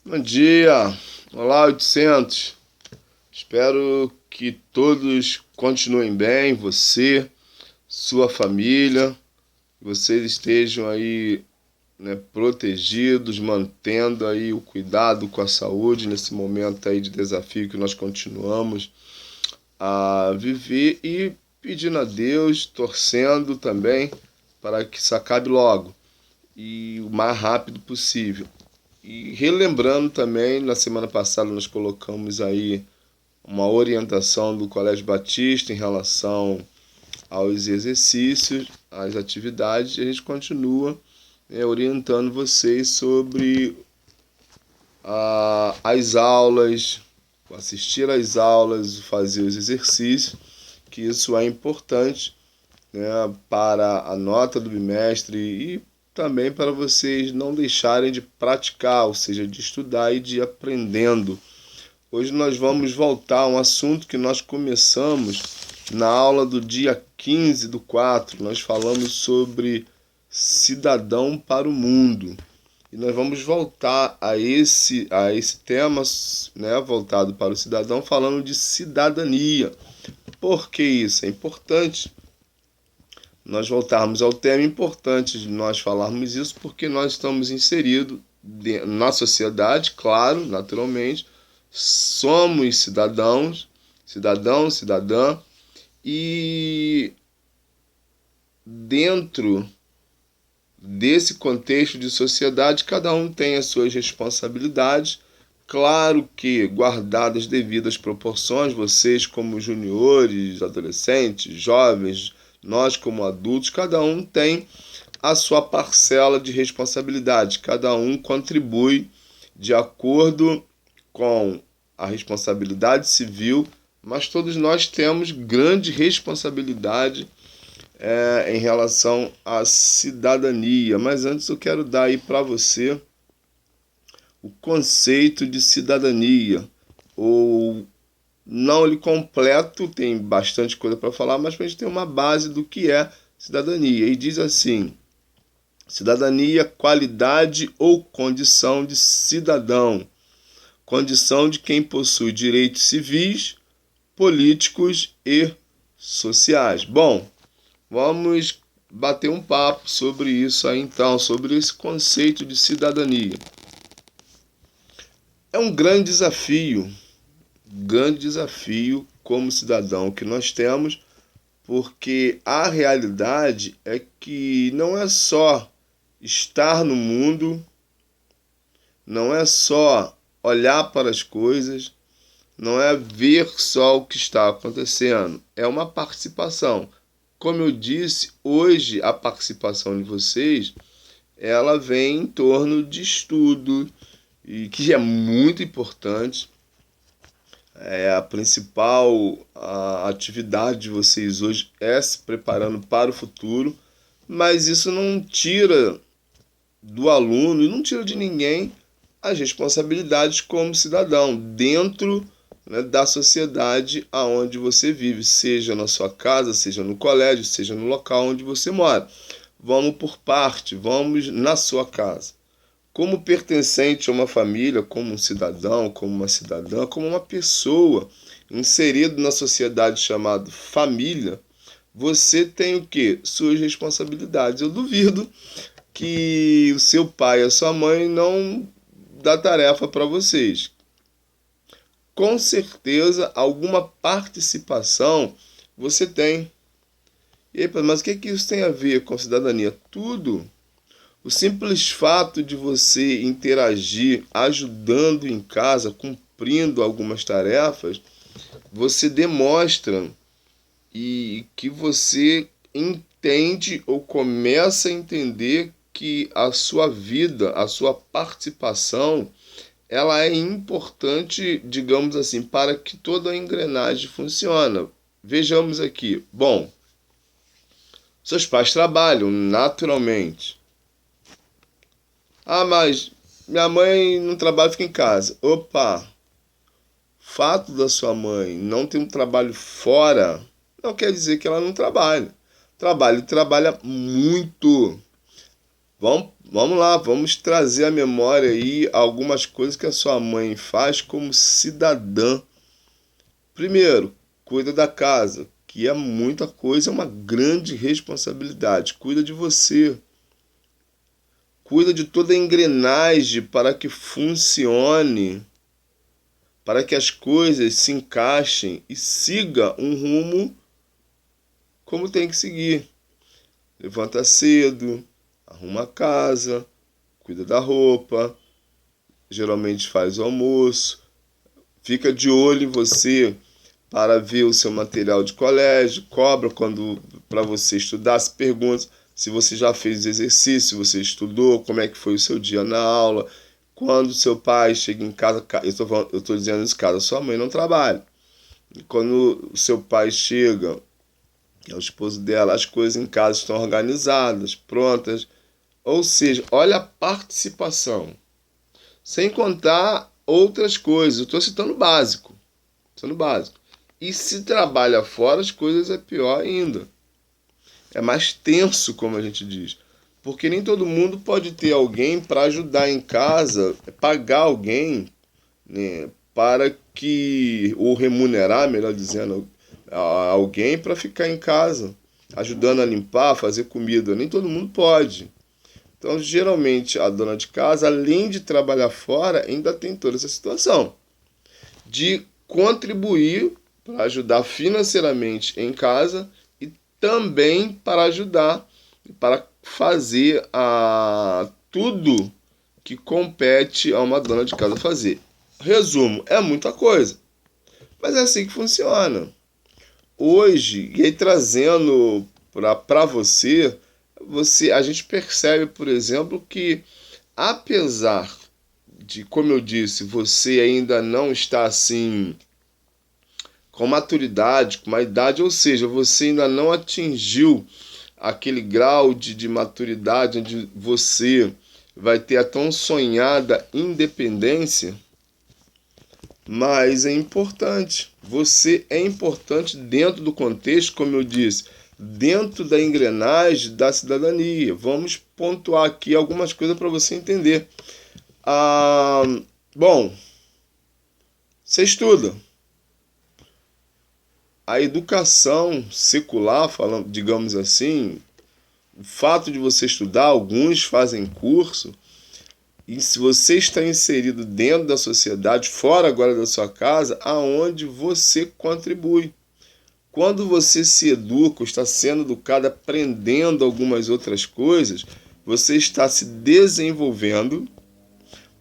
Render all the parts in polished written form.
Bom dia, olá 800. Espero que todos continuem bem, você, sua família, que vocês estejam aí, protegidos, mantendo aí o cuidado com a saúde nesse momento aí de desafio que nós continuamos a viver e pedindo a Deus, torcendo também para que isso acabe logo e o mais rápido possível. E relembrando também, na semana passada nós colocamos aí uma orientação do Colégio Batista em relação aos exercícios, às atividades, e a gente continua orientando vocês sobre as aulas, assistir às aulas, fazer os exercícios, que isso é importante, para a nota do bimestre e também para vocês não deixarem de praticar, ou seja, de estudar e de ir aprendendo. Hoje nós vamos voltar a um assunto que nós começamos na aula do dia 15/4. Nós falamos sobre cidadão para o mundo. E nós vamos voltar a esse tema, voltado para o cidadão, falando de cidadania. Por que isso? É importante nós voltarmos ao tema, importante de nós falarmos isso, porque nós estamos inseridos na sociedade, claro, naturalmente, somos cidadã, e dentro desse contexto de sociedade, cada um tem as suas responsabilidades, claro que guardadas devidas proporções, vocês como juniores, adolescentes, jovens, nós como adultos, cada um tem a sua parcela de responsabilidade, cada um contribui de acordo com a responsabilidade civil, mas todos nós temos grande responsabilidade em relação à cidadania. Mas antes eu quero dar aí para você o conceito de cidadania, ou não ele completo, tem bastante coisa para falar, mas para a gente ter uma base do que é cidadania. E diz assim: cidadania, qualidade ou condição de cidadão, condição de quem possui direitos civis, políticos e sociais. Bom, vamos bater um papo sobre isso aí então, sobre esse conceito de cidadania. É um grande desafio como cidadão que nós temos, porque a realidade é que não é só estar no mundo, não é só olhar para as coisas, não é ver só o que está acontecendo, é uma participação. Como eu disse, hoje a participação de vocês, ela vem em torno de estudo, e que é muito importante. A principal atividade de vocês hoje é se preparando para o futuro, mas isso não tira do aluno e não tira de ninguém as responsabilidades como cidadão dentro, da sociedade aonde você vive, seja na sua casa, seja no colégio, seja no local onde você mora. Vamos por parte, vamos na sua casa. Como pertencente a uma família, como um cidadão, como uma cidadã, como uma pessoa inserido na sociedade chamada família, você tem o quê? Suas responsabilidades. Eu duvido que o seu pai e a sua mãe não dá tarefa para vocês. Com certeza, alguma participação você tem. E aí, mas o que isso tem a ver com cidadania? Tudo. O simples fato de você interagir, ajudando em casa, cumprindo algumas tarefas, você demonstra e que você entende ou começa a entender que a sua vida, a sua participação, ela é importante, digamos assim, para que toda a engrenagem funcione. Vejamos aqui. Bom, seus pais trabalham naturalmente. Ah, mas minha mãe não trabalha, fica em casa. Opa! Fato da sua mãe não ter um trabalho fora não quer dizer que ela não trabalha. Trabalha e trabalha muito. Vamos lá, vamos trazer à memória aí algumas coisas que a sua mãe faz como cidadã. Primeiro, cuida da casa, que é muita coisa, é uma grande responsabilidade. Cuida de você, cuida de toda a engrenagem para que funcione, para que as coisas se encaixem e siga um rumo como tem que seguir. Levanta cedo, arruma a casa, cuida da roupa, geralmente faz o almoço, fica de olho em você para ver o seu material de colégio, cobra quando para você estudar, se pergunta se você já fez exercício, se você estudou, como é que foi o seu dia na aula. Quando seu pai chega em casa, eu estou dizendo isso, casa, sua mãe não trabalha. E quando o seu pai chega, que é o esposo dela, as coisas em casa estão organizadas, prontas. Ou seja, olha a participação. Sem contar outras coisas. Eu estou citando o básico. Citando o básico. E se trabalha fora, as coisas é pior ainda. É mais tenso, como a gente diz. Porque nem todo mundo pode ter alguém para ajudar em casa, pagar alguém, né, para que, ou remunerar, melhor dizendo, alguém para ficar em casa, ajudando a limpar, fazer comida. Nem todo mundo pode. Então, geralmente, a dona de casa, além de trabalhar fora, ainda tem toda essa situação de contribuir para ajudar financeiramente em casa e também para ajudar, para fazer tudo que compete a uma dona de casa fazer. Resumo, é muita coisa, mas é assim que funciona. Hoje, e aí trazendo para você, a gente percebe, por exemplo, que apesar de, como eu disse, você ainda não está assim com maturidade, com uma idade, ou seja, você ainda não atingiu aquele grau de maturidade onde você vai ter a tão sonhada independência, mas é importante. Você é importante dentro do contexto, como eu disse, dentro da engrenagem da cidadania. Vamos pontuar aqui algumas coisas para você entender. Ah, bom, você estuda. A educação secular, falando, digamos assim, o fato de você estudar, alguns fazem curso, e se você está inserido dentro da sociedade, fora agora da sua casa, aonde você contribui. Quando você se educa, está sendo educado, aprendendo algumas outras coisas, você está se desenvolvendo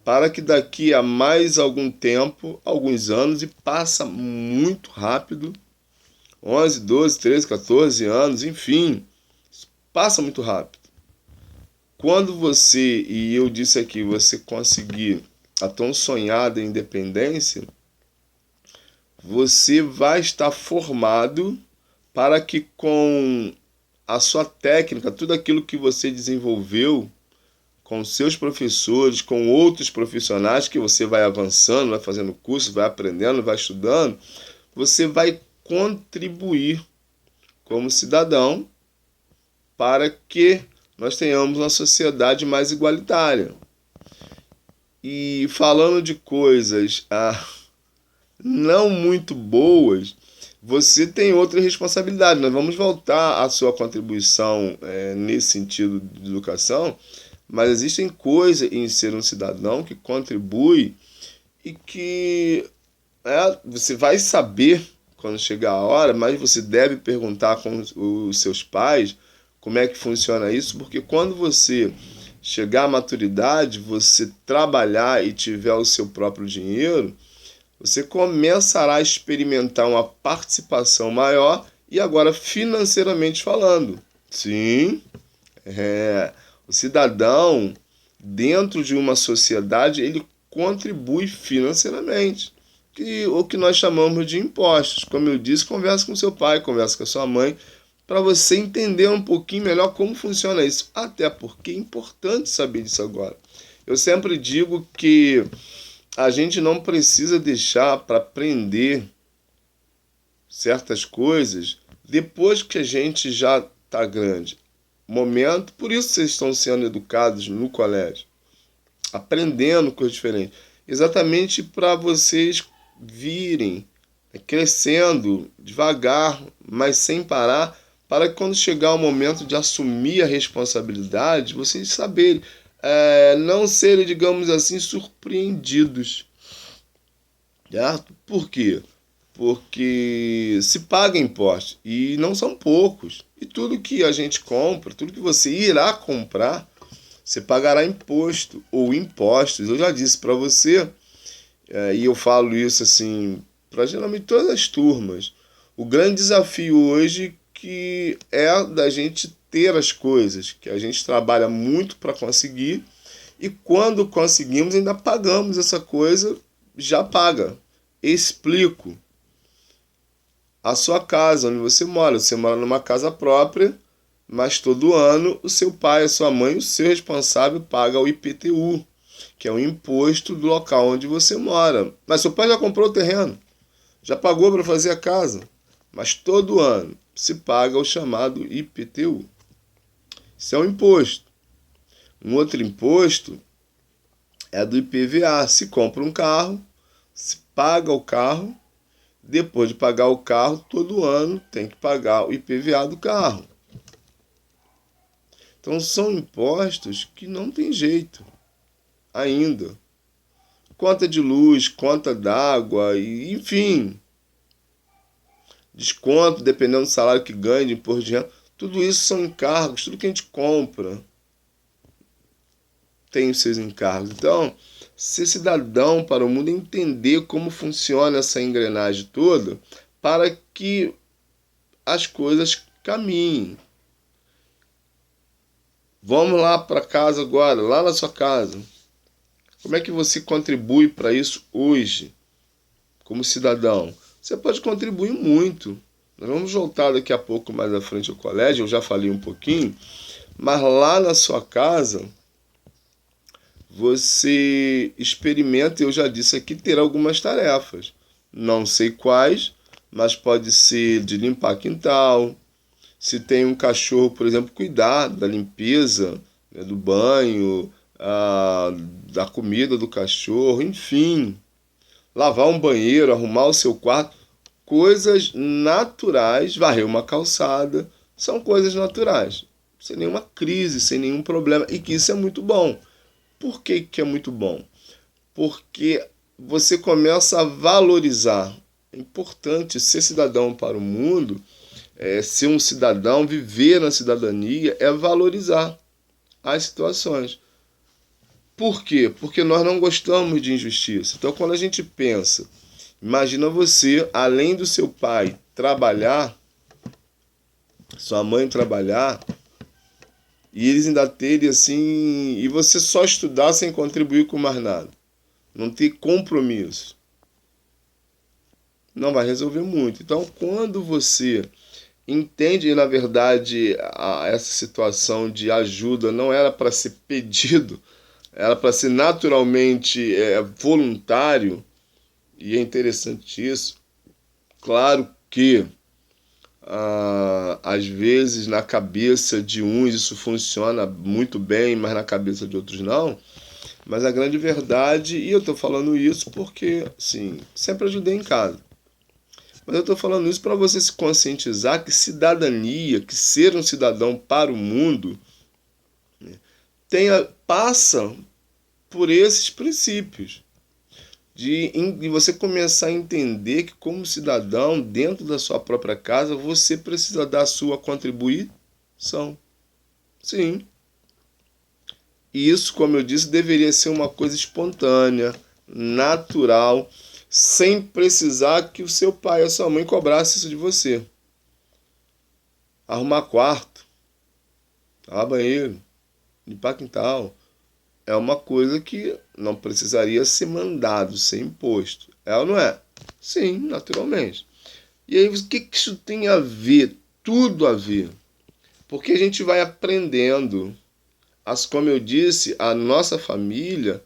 para que daqui a mais algum tempo, alguns anos, e passa muito rápido, 11, 12, 13, 14 anos, enfim, passa muito rápido. Quando você, e eu disse aqui, você conseguir a tão sonhada independência, você vai estar formado para que com a sua técnica, tudo aquilo que você desenvolveu com seus professores, com outros profissionais que você vai avançando, vai fazendo curso, vai aprendendo, vai estudando, você vai contribuir como cidadão para que nós tenhamos uma sociedade mais igualitária. E falando de coisas não muito boas, você tem outra responsabilidade. Nós vamos voltar à sua contribuição nesse sentido de educação, mas existem coisas em ser um cidadão que contribui e que você vai saber quando chegar a hora, mas você deve perguntar com os seus pais como é que funciona isso, porque quando você chegar à maturidade, você trabalhar e tiver o seu próprio dinheiro, você começará a experimentar uma participação maior e agora financeiramente falando. Sim, o cidadão dentro de uma sociedade ele contribui financeiramente. O que nós chamamos de impostos. Como eu disse, converse com seu pai, converse com a sua mãe, para você entender um pouquinho melhor como funciona isso. Até porque é importante saber disso agora. Eu sempre digo que a gente não precisa deixar para aprender certas coisas depois que a gente já está grande. momento, por isso vocês estão sendo educados no colégio, aprendendo coisas diferentes, exatamente para vocês virem crescendo devagar, mas sem parar, para que quando chegar o momento de assumir a responsabilidade, vocês saberem, não serem, digamos assim, surpreendidos. Certo? Por quê? Porque se paga impostos e não são poucos. E tudo que a gente compra, tudo que você irá comprar, você pagará imposto ou impostos. Eu já disse para você, e eu falo isso assim para geralmente todas as turmas. O grande desafio hoje que é da gente ter as coisas, que a gente trabalha muito para conseguir e quando conseguimos ainda pagamos essa coisa, já paga. Explico. A sua casa, onde você mora numa casa própria, mas todo ano o seu pai, a sua mãe, o seu responsável paga o IPTU, que é o imposto do local onde você mora. Mas seu pai já comprou o terreno, já pagou para fazer a casa, mas todo ano se paga o chamado IPTU. Isso é um imposto. Um outro imposto é do IPVA. Se compra um carro, se paga o carro, depois de pagar o carro, todo ano tem que pagar o IPVA do carro. Então são impostos que não tem jeito ainda. Conta de luz, conta d'água, e enfim. Desconto, dependendo do salário que ganha, de imposto de renda. Tudo isso são encargos, tudo que a gente compra tem os seus encargos. Então, ser cidadão para o mundo é entender como funciona essa engrenagem toda para que as coisas caminhem. Vamos lá para casa agora, lá na sua casa. Como é que você contribui para isso hoje, como cidadão? Você pode contribuir muito. Nós vamos voltar daqui a pouco mais à frente ao colégio, eu já falei um pouquinho, mas lá na sua casa você experimenta, eu já disse aqui, ter algumas tarefas. Não sei quais, mas pode ser de limpar quintal. Se tem um cachorro, por exemplo, cuidar da limpeza, né, do banho, da comida do cachorro, enfim. Lavar um banheiro, arrumar o seu quarto. Coisas naturais, varrer uma calçada, são coisas naturais. Sem nenhuma crise, sem nenhum problema. E que isso é muito bom. Por que que é muito bom? Porque você começa a valorizar. É importante ser cidadão para o mundo, ser um cidadão, viver na cidadania, é valorizar as situações. Por quê? Porque nós não gostamos de injustiça. Então, quando a gente pensa, imagina você, além do seu pai trabalhar, sua mãe trabalhar, e eles ainda terem assim, e você só estudar sem contribuir com mais nada. Não ter compromisso. Não vai resolver muito. Então, quando você entende, na verdade, essa situação de ajuda não era para ser pedido, era para ser naturalmente voluntário, e é interessante isso. Claro que às vezes na cabeça de uns isso funciona muito bem, mas na cabeça de outros não. Mas a grande verdade, e eu estou falando isso porque, sim, sempre ajudei em casa. Mas eu estou falando isso para você se conscientizar que cidadania, que ser um cidadão para o mundo, né, passa por esses princípios. De você começar a entender que como cidadão, dentro da sua própria casa, você precisa dar a sua contribuição. Sim. E isso, como eu disse, deveria ser uma coisa espontânea, natural, sem precisar que o seu pai ou a sua mãe cobrasse isso de você. Arrumar quarto, lavar banheiro, limpar quintal, é uma coisa que não precisaria ser mandado, ser imposto. É ou não é? Sim, naturalmente. E aí, o que isso tem a ver? Tudo a ver. Porque a gente vai aprendendo. Como eu disse, a nossa família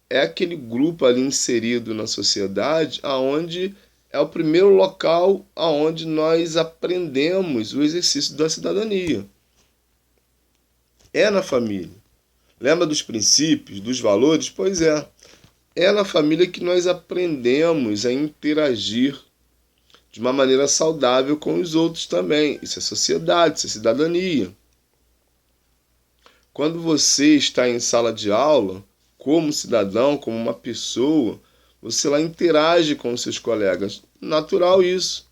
é aquele grupo ali inserido na sociedade aonde é o primeiro local aonde nós aprendemos o exercício da cidadania. É na família. Lembra dos princípios, dos valores? Pois é. É na família que nós aprendemos a interagir de uma maneira saudável com os outros também. Isso é sociedade, isso é cidadania. Quando você está em sala de aula, como cidadão, como uma pessoa, você lá interage com os seus colegas. Natural isso.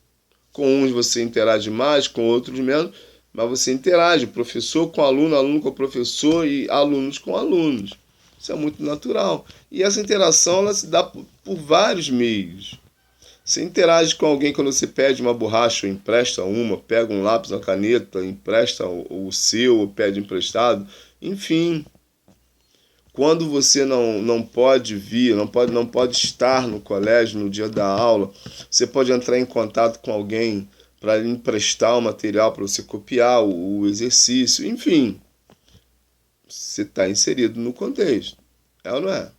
Com uns você interage mais, com outros menos, mas você interage, professor com aluno, aluno com professor e alunos com alunos. Isso é muito natural. E essa interação ela se dá por vários meios. Você interage com alguém quando você pede uma borracha ou empresta uma, pega um lápis, uma caneta, empresta o seu, ou pede emprestado, enfim. Quando você não pode vir, não pode estar no colégio no dia da aula, você pode entrar em contato com alguém para lhe emprestar o material para você copiar o exercício, enfim. Você está inserido no contexto. É ou não é?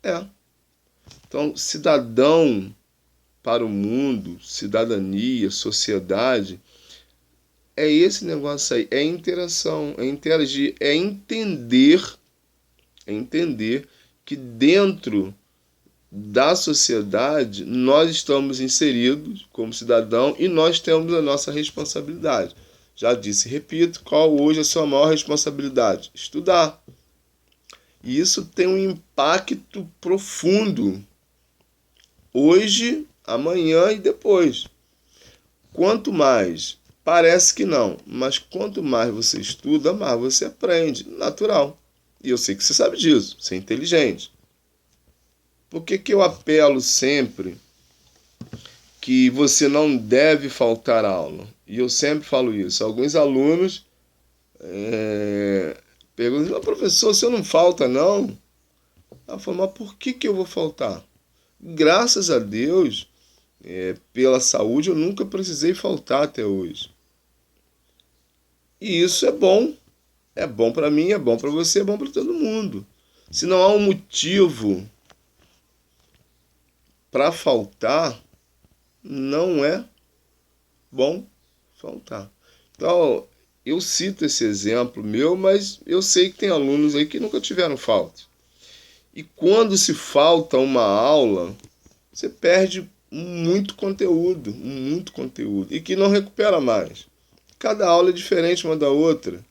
É. Então, cidadão para o mundo, cidadania, sociedade, é esse negócio aí, é interação, é interagir, é entender que dentro da sociedade nós estamos inseridos como cidadão e nós temos a nossa responsabilidade. Já disse, repito, qual hoje é a sua maior responsabilidade? Estudar. E isso tem um impacto profundo. Hoje, amanhã e depois. Quanto mais, parece que não, mas quanto mais você estuda, mais você aprende. Natural. E eu sei que você sabe disso, você é inteligente. Por que eu apelo sempre que você não deve faltar aula? E eu sempre falo isso. Alguns alunos perguntam, professor, você não falta não? Eu falo, mas por que eu vou faltar? Graças a Deus, pela saúde, eu nunca precisei faltar até hoje. E isso é bom. É bom para mim, é bom para você, é bom para todo mundo. Se não há um motivo para faltar, não é bom faltar. Então, eu cito esse exemplo meu, mas eu sei que tem alunos aí que nunca tiveram falta. E quando se falta uma aula, você perde muito conteúdo, e que não recupera mais. Cada aula é diferente uma da outra,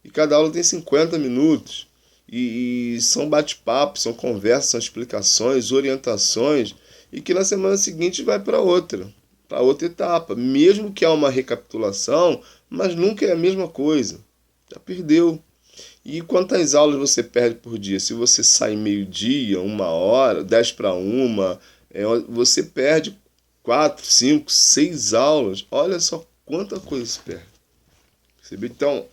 e cada aula tem 50 minutos, e são bate-papos, são conversas, são explicações, orientações, e que na semana seguinte vai para outra etapa, mesmo que há uma recapitulação, mas nunca é a mesma coisa, já perdeu. E quantas aulas você perde por dia? Se você sai meio-dia, 1 hora, 10 para 1, você perde 4, 5, 6 aulas. Olha só quanta coisa se perde. Percebe? Então,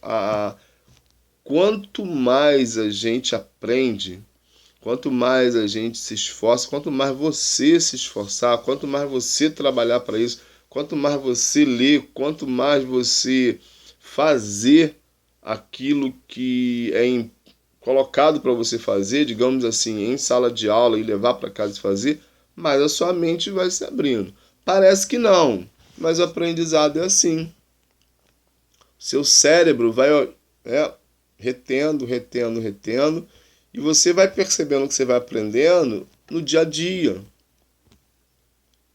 quanto mais a gente aprende, quanto mais a gente se esforça, quanto mais você se esforçar, quanto mais você trabalhar para isso, quanto mais você ler, quanto mais você fazer aquilo que é colocado para você fazer, digamos assim, em sala de aula e levar para casa e fazer, mais a sua mente vai se abrindo. Parece que não, mas o aprendizado é assim. Seu cérebro vai retendo, e você vai percebendo que você vai aprendendo no dia a dia.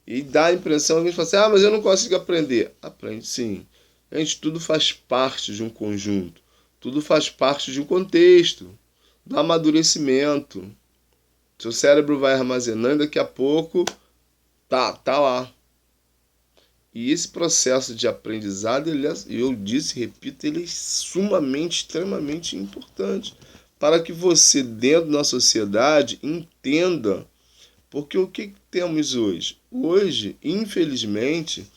E dá a impressão que a gente fala assim, mas eu não consigo aprender. Aprende sim. Gente, tudo faz parte de um conjunto. Tudo faz parte de um contexto, do amadurecimento. Seu cérebro vai armazenando e daqui a pouco tá lá. E esse processo de aprendizado, eu disse, repito, ele é sumamente, extremamente importante para que você, dentro da sociedade, entenda. Porque o que temos hoje? Hoje, infelizmente,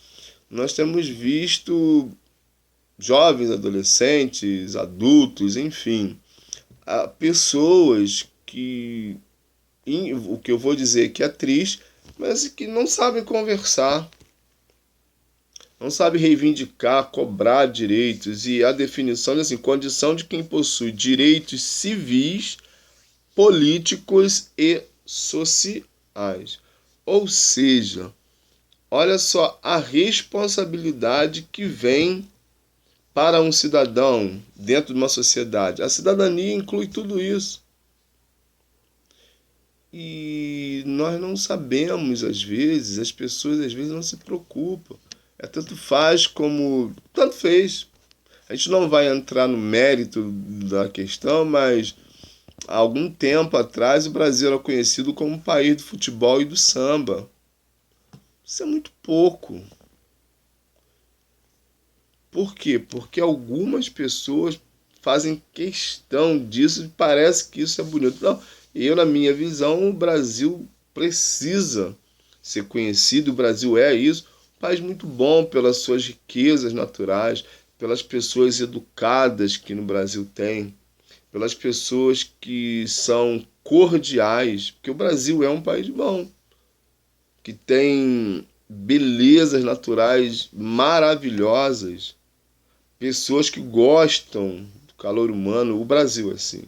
nós temos visto jovens, adolescentes, adultos, enfim, pessoas que, o que eu vou dizer que é triste, mas que não sabem conversar, não sabem reivindicar, cobrar direitos, e a definição é assim, condição de quem possui direitos civis, políticos e sociais. Ou seja, olha só a responsabilidade que vem para um cidadão dentro de uma sociedade. A cidadania inclui tudo isso. E nós não sabemos, às vezes, as pessoas às vezes não se preocupam. É tanto faz como tanto fez. A gente não vai entrar no mérito da questão, mas há algum tempo atrás o Brasil era conhecido como um país do futebol e do samba. Isso é muito pouco. Por quê? Porque algumas pessoas fazem questão disso e parece que isso é bonito. Não, eu, na minha visão, o Brasil precisa ser conhecido, o Brasil é isso, um país muito bom pelas suas riquezas naturais, pelas pessoas educadas que no Brasil tem, pelas pessoas que são cordiais, porque o Brasil é um país bom, que tem belezas naturais maravilhosas, pessoas que gostam do calor humano, o Brasil assim.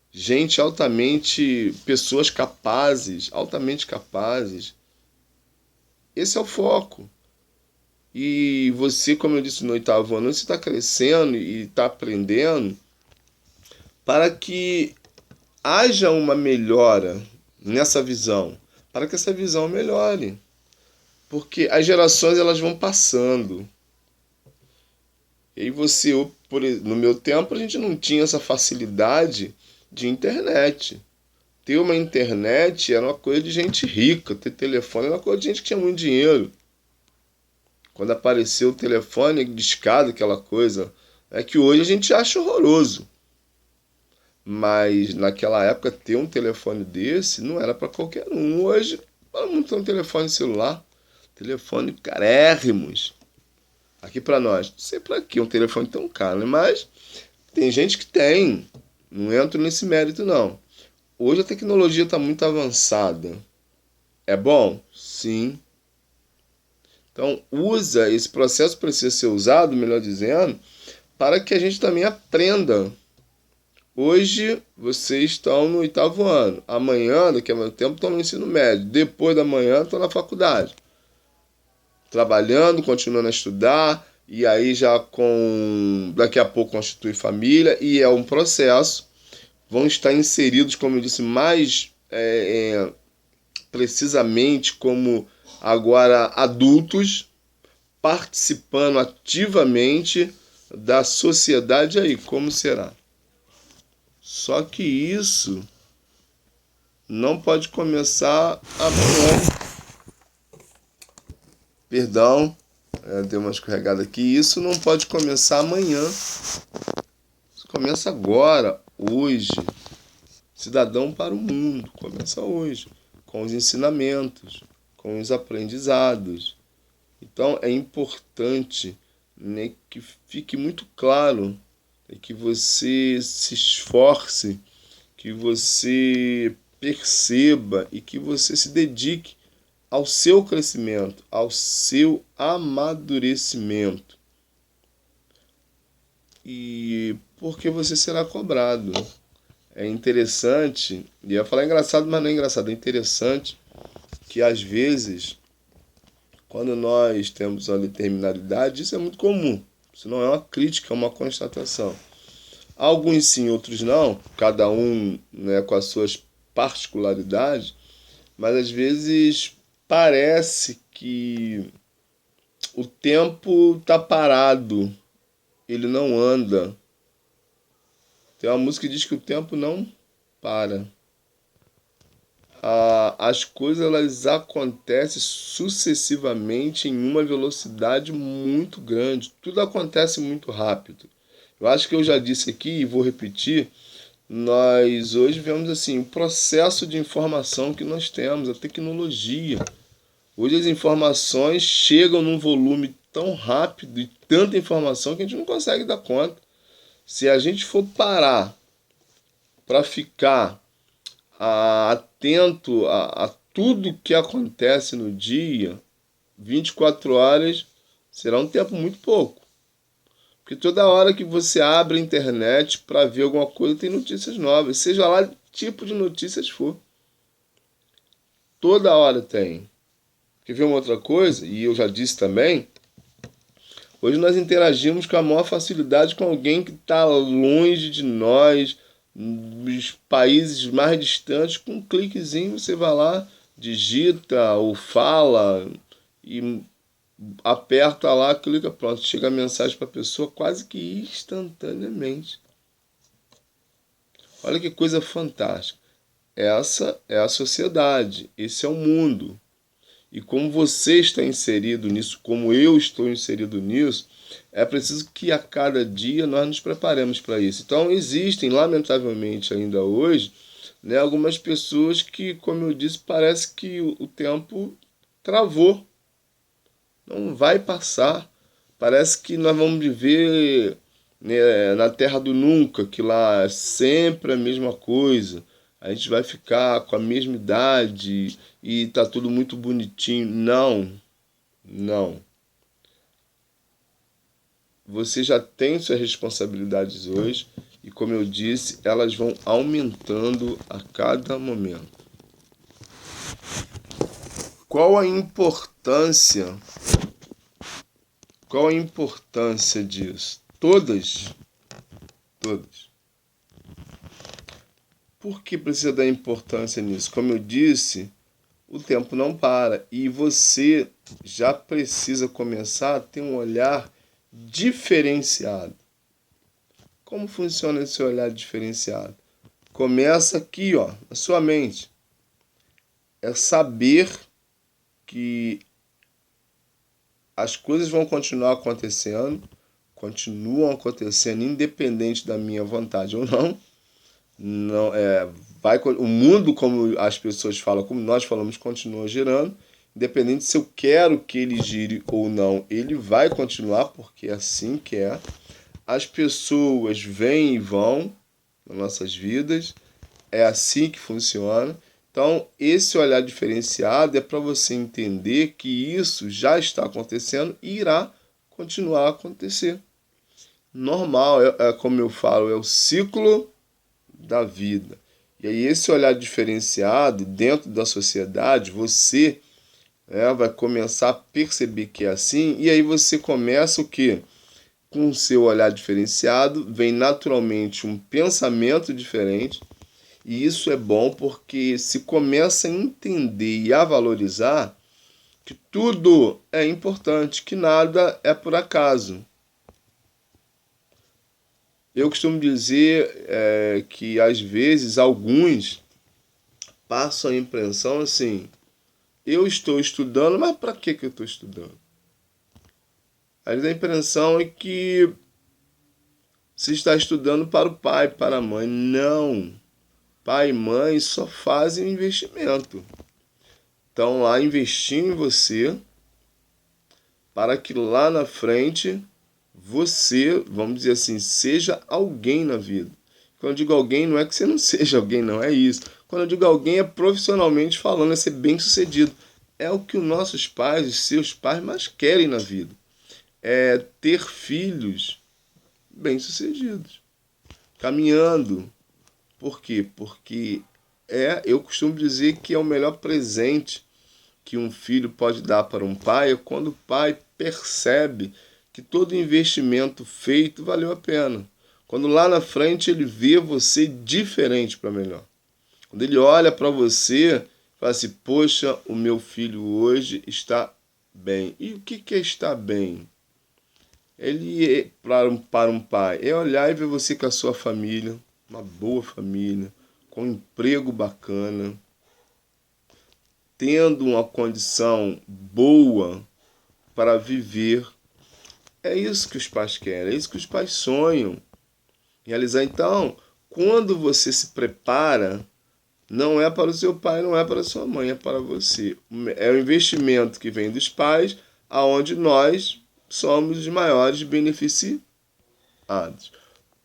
Gente altamente, pessoas capazes, altamente capazes. Esse é o foco. E você, como eu disse no oitavo ano, você está crescendo e está aprendendo para que haja uma melhora nessa visão, para que essa visão melhore. Porque as gerações elas vão passando. E aí você, no meu tempo, a gente não tinha essa facilidade de internet. Ter uma internet era uma coisa de gente rica, ter telefone era uma coisa de gente que tinha muito dinheiro. Quando apareceu o telefone de escada, aquela coisa, é que hoje a gente acha horroroso. Mas naquela época ter um telefone desse não era para qualquer um. Hoje, todo mundo tem um telefone celular, telefone carérrimos. Aqui para nós, não sei para que um telefone tão caro, né? Mas tem gente que tem. Não entro nesse mérito não. Hoje a tecnologia está muito avançada. É bom? Sim. Então usa, esse processo precisa ser usado, melhor dizendo, para que a gente também aprenda. Hoje vocês estão no oitavo ano. Amanhã, daqui a muito tempo, estão no ensino médio. Depois da manhã, estão na faculdade. Trabalhando, continuando a estudar. E aí já com... Daqui a pouco constitui família. E é um processo. Vão estar inseridos, como eu disse, mais precisamente como agora adultos, participando ativamente da sociedade aí. Como será? Só que isso não pode começar amanhã. Perdão, deu uma escorregada aqui. Isso não pode começar amanhã. Isso começa agora, hoje. Cidadão para o mundo. Começa hoje. Com os ensinamentos, com os aprendizados. Então é importante, né, que fique muito claro, né, que você se esforce, que você perceba e que você se dedique ao seu crescimento, ao seu amadurecimento. E porque você será cobrado. É interessante, e eu ia falar engraçado, mas não é engraçado, é interessante que às vezes, quando nós temos uma determinada idade, isso é muito comum. Isso não é uma crítica, é uma constatação. Alguns sim, outros não, cada um, né, com as suas particularidades, mas às vezes parece que o tempo está parado, ele não anda. Tem uma música que diz que o tempo não para. As coisas elas acontecem sucessivamente em uma velocidade muito grande. Tudo acontece muito rápido. Eu acho que eu já disse aqui e vou repetir. Nós hoje vemos assim o processo de informação que nós temos, a tecnologia. Hoje as informações chegam num volume tão rápido e tanta informação que a gente não consegue dar conta. Se a gente for parar para ficar atento a tudo que acontece no dia, 24 horas será um tempo muito pouco. Porque toda hora que você abre a internet para ver alguma coisa, tem notícias novas, seja lá que tipo de notícias for. Toda hora tem. Quer ver uma outra coisa? E eu já disse também, Hoje nós interagimos com a maior facilidade com alguém que está longe de nós, nos países mais distantes. Com um cliquezinho você vai lá, digita ou fala e aperta lá, clica, pronto, chega a mensagem para a pessoa quase que instantaneamente. Olha que coisa fantástica. Essa é a sociedade, esse é o mundo. E como você está inserido nisso, como eu estou inserido nisso, é preciso que a cada dia nós nos preparemos para isso. Então existem, lamentavelmente ainda hoje, né, algumas pessoas que, como eu disse, parece que o tempo travou. Não vai passar. Parece que nós vamos viver, né, na terra do nunca, que lá é sempre a mesma coisa. A gente vai ficar com a mesma idade e tá tudo muito bonitinho. Não, não. Você já tem suas responsabilidades hoje e, como eu disse, elas vão aumentando a cada momento. Qual a importância? Qual a importância disso? Todas. Todas. Por que precisa dar importância nisso? Como eu disse, o tempo não para e você já precisa começar a ter um olhar diferenciado. Como funciona esse olhar diferenciado? Começa aqui, ó, na sua mente. É saber que as coisas vão continuar acontecendo, continuam acontecendo independente da minha vontade ou não. Não o mundo, como as pessoas falam, como nós falamos, continua girando. Independente se eu quero que ele gire ou não, ele vai continuar, porque é assim que é. As pessoas vêm e vão nas nossas vidas, é assim que funciona. Então, esse olhar diferenciado é para você entender que isso já está acontecendo e irá continuar a acontecer. Normal, como eu falo, é o ciclo da vida. E aí esse olhar diferenciado dentro da sociedade, você vai começar a perceber que é assim, e aí você começa o quê? Com o seu olhar diferenciado, vem naturalmente um pensamento diferente, e isso é bom porque se começa a entender e a valorizar que tudo é importante, que nada é por acaso. Eu costumo dizer que às vezes alguns passam a impressão assim, eu estou estudando, mas para que eu estou estudando? Às vezes a impressão é que se está estudando para o pai, para a mãe. Não. Pai e mãe só fazem um investimento. Estão lá investindo em você para que lá na frente você, vamos dizer assim, seja alguém na vida. Quando eu digo alguém, não é que você não seja alguém, não é isso. Quando eu digo alguém, é profissionalmente falando, é ser bem-sucedido. É o que os nossos pais, os seus pais mais querem na vida. É ter filhos bem-sucedidos, caminhando. Por quê? Porque eu costumo dizer que é o melhor presente que um filho pode dar para um pai é quando o pai percebe que todo investimento feito valeu a pena. Quando lá na frente ele vê você diferente para melhor. Quando ele olha para você e fala assim, poxa, o meu filho hoje está bem. E o que é estar bem? Ele, para um pai, é olhar e ver você com a sua família, uma boa família, com um emprego bacana, tendo uma condição boa para viver. É isso que os pais querem, é isso que os pais sonham realizar. Então, quando você se prepara, não é para o seu pai, não é para a sua mãe, é para você. É o investimento que vem dos pais, aonde nós somos os maiores beneficiados.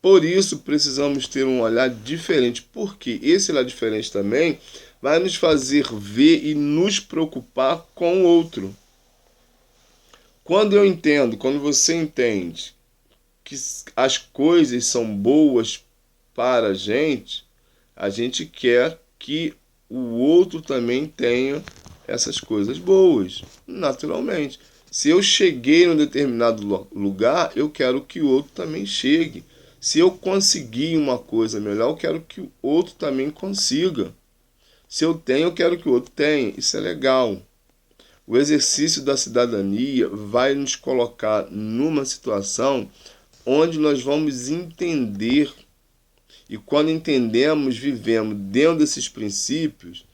Por isso, precisamos ter um olhar diferente, porque esse olhar diferente também vai nos fazer ver e nos preocupar com o outro. Quando você entende que as coisas são boas para a gente quer que o outro também tenha essas coisas boas, naturalmente. Se eu cheguei num determinado lugar, eu quero que o outro também chegue. Se eu conseguir uma coisa melhor, eu quero que o outro também consiga. Se eu tenho, eu quero que o outro tenha. Isso é legal. O exercício da cidadania vai nos colocar numa situação onde nós vamos entender, e quando entendemos, vivemos dentro desses princípios,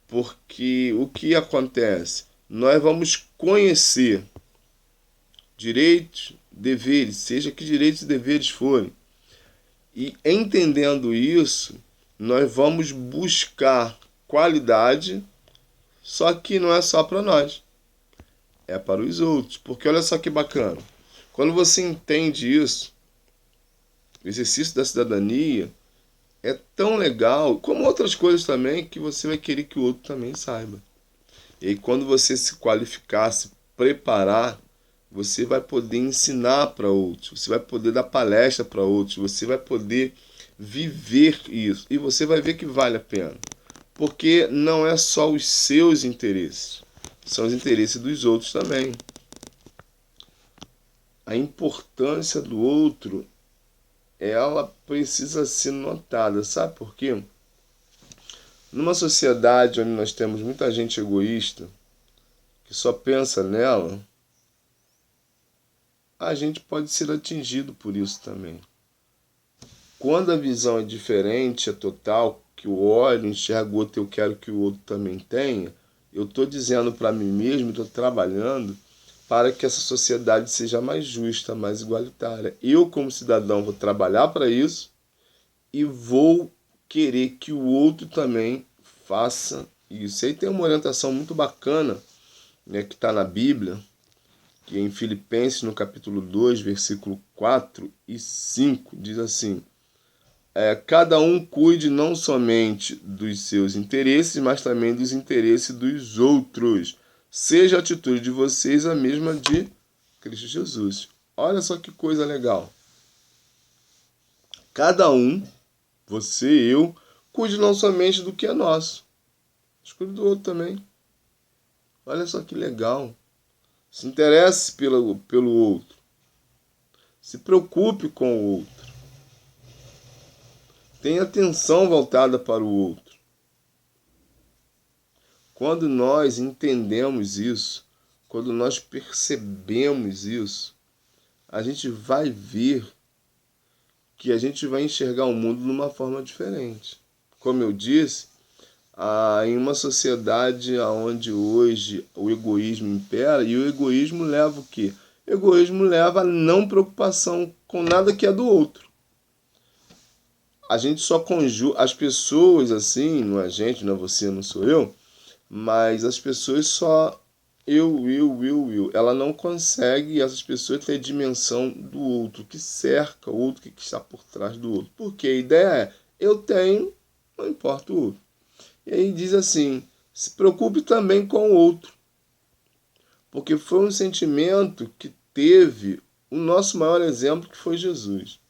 porque o que acontece? Nós vamos conhecer direitos, deveres, seja que direitos e deveres forem. E entendendo isso, nós vamos buscar qualidade, só que não é só para nós, é para os outros. Porque olha só que bacana, quando você entende isso, o exercício da cidadania é tão legal, como outras coisas também, que você vai querer que o outro também saiba. E aí, quando você se qualificar, se preparar, você vai poder ensinar para outros, você vai poder dar palestra para outros, você vai poder viver isso. E você vai ver que vale a pena. Porque não é só os seus interesses, são os interesses dos outros também. A importância do outro, ela precisa ser notada, sabe por quê? Numa sociedade onde nós temos muita gente egoísta, que só pensa nela, a gente pode ser atingido por isso também. Quando a visão é diferente, é total, que o olho enxerga o outro, eu quero que o outro também tenha, eu estou dizendo para mim mesmo, estou trabalhando para que essa sociedade seja mais justa, mais igualitária. Eu, como cidadão, vou trabalhar para isso e vou querer que o outro também faça isso. E aí tem uma orientação muito bacana, né, que está na Bíblia, que em Filipenses, no capítulo 2, versículo 4 e 5, diz assim: cada um cuide não somente dos seus interesses, mas também dos interesses dos outros. Seja a atitude de vocês a mesma de Cristo Jesus. Olha só que coisa legal. Cada um, você e eu, cuide não somente do que é nosso, mas cuide do outro também. Olha só que legal. Se interesse pelo outro. Se preocupe com o outro. Tenha atenção voltada para o outro. Quando nós entendemos isso, quando nós percebemos isso, a gente vai ver que a gente vai enxergar o mundo de uma forma diferente. Como eu disse, em uma sociedade onde hoje o egoísmo impera, e o egoísmo leva o quê? O egoísmo leva a não preocupação com nada que é do outro. A gente só conjuga as pessoas assim, não é a gente, não é você, não sou eu, mas as pessoas só eu. Ela não consegue, essas pessoas, ter a dimensão do outro, que cerca o outro, que está por trás do outro. Porque a ideia é, eu tenho, não importa o outro. E aí diz assim, se preocupe também com o outro. Porque foi um sentimento que teve o nosso maior exemplo, que foi Jesus.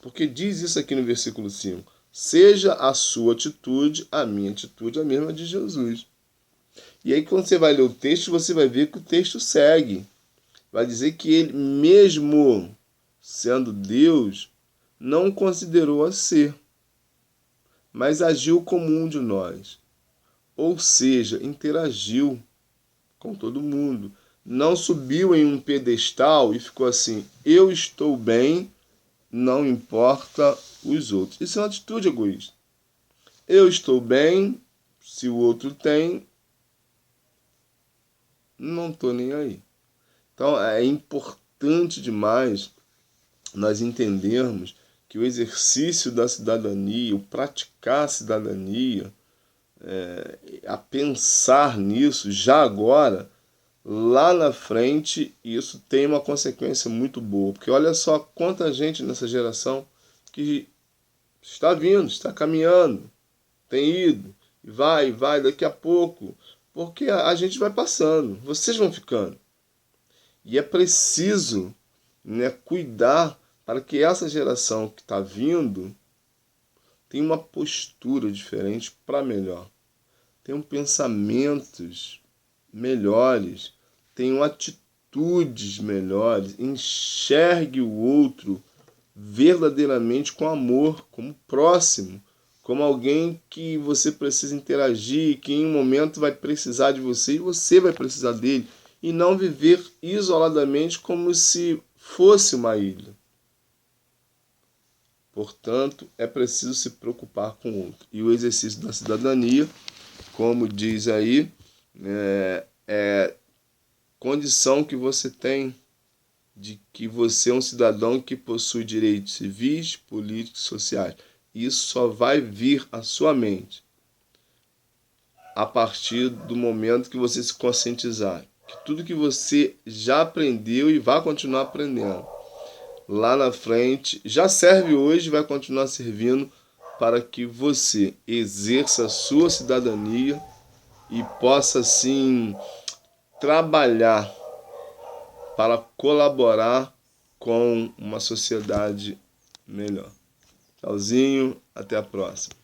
Porque diz isso aqui no versículo 5. Seja a sua atitude, a minha atitude, a mesma de Jesus. E aí quando você vai ler o texto, você vai ver que o texto segue. Vai dizer que ele, mesmo sendo Deus, não considerou a ser, mas agiu como um de nós. Ou seja, interagiu com todo mundo. Não subiu em um pedestal e ficou assim, eu estou bem, não importa os outros. Isso é uma atitude egoísta. Eu estou bem, se o outro tem, não estou nem aí. Então é importante demais nós entendermos que o exercício da cidadania, o praticar a cidadania, a pensar nisso já agora, lá na frente, isso tem uma consequência muito boa. Porque olha só quanta gente nessa geração que está vindo, está caminhando, tem ido, e vai, daqui a pouco. Porque a gente vai passando, vocês vão ficando. E é preciso, né, cuidar para que essa geração que está vindo tenha uma postura diferente para melhor. Tenham pensamentos melhores, tenham atitudes melhores, enxergue o outro verdadeiramente com amor, como próximo, como alguém que você precisa interagir, que em um momento vai precisar de você e você vai precisar dele, e não viver isoladamente como se fosse uma ilha. Portanto, é preciso se preocupar com o outro. E o exercício da cidadania, como diz aí, é condição que você tem de que você é um cidadão que possui direitos civis, políticos e sociais. Isso só vai vir à sua mente a partir do momento que você se conscientizar que tudo que você já aprendeu e vai continuar aprendendo lá na frente já serve hoje e vai continuar servindo para que você exerça a sua cidadania e possa assim trabalhar para colaborar com uma sociedade melhor. Tchauzinho, até a próxima.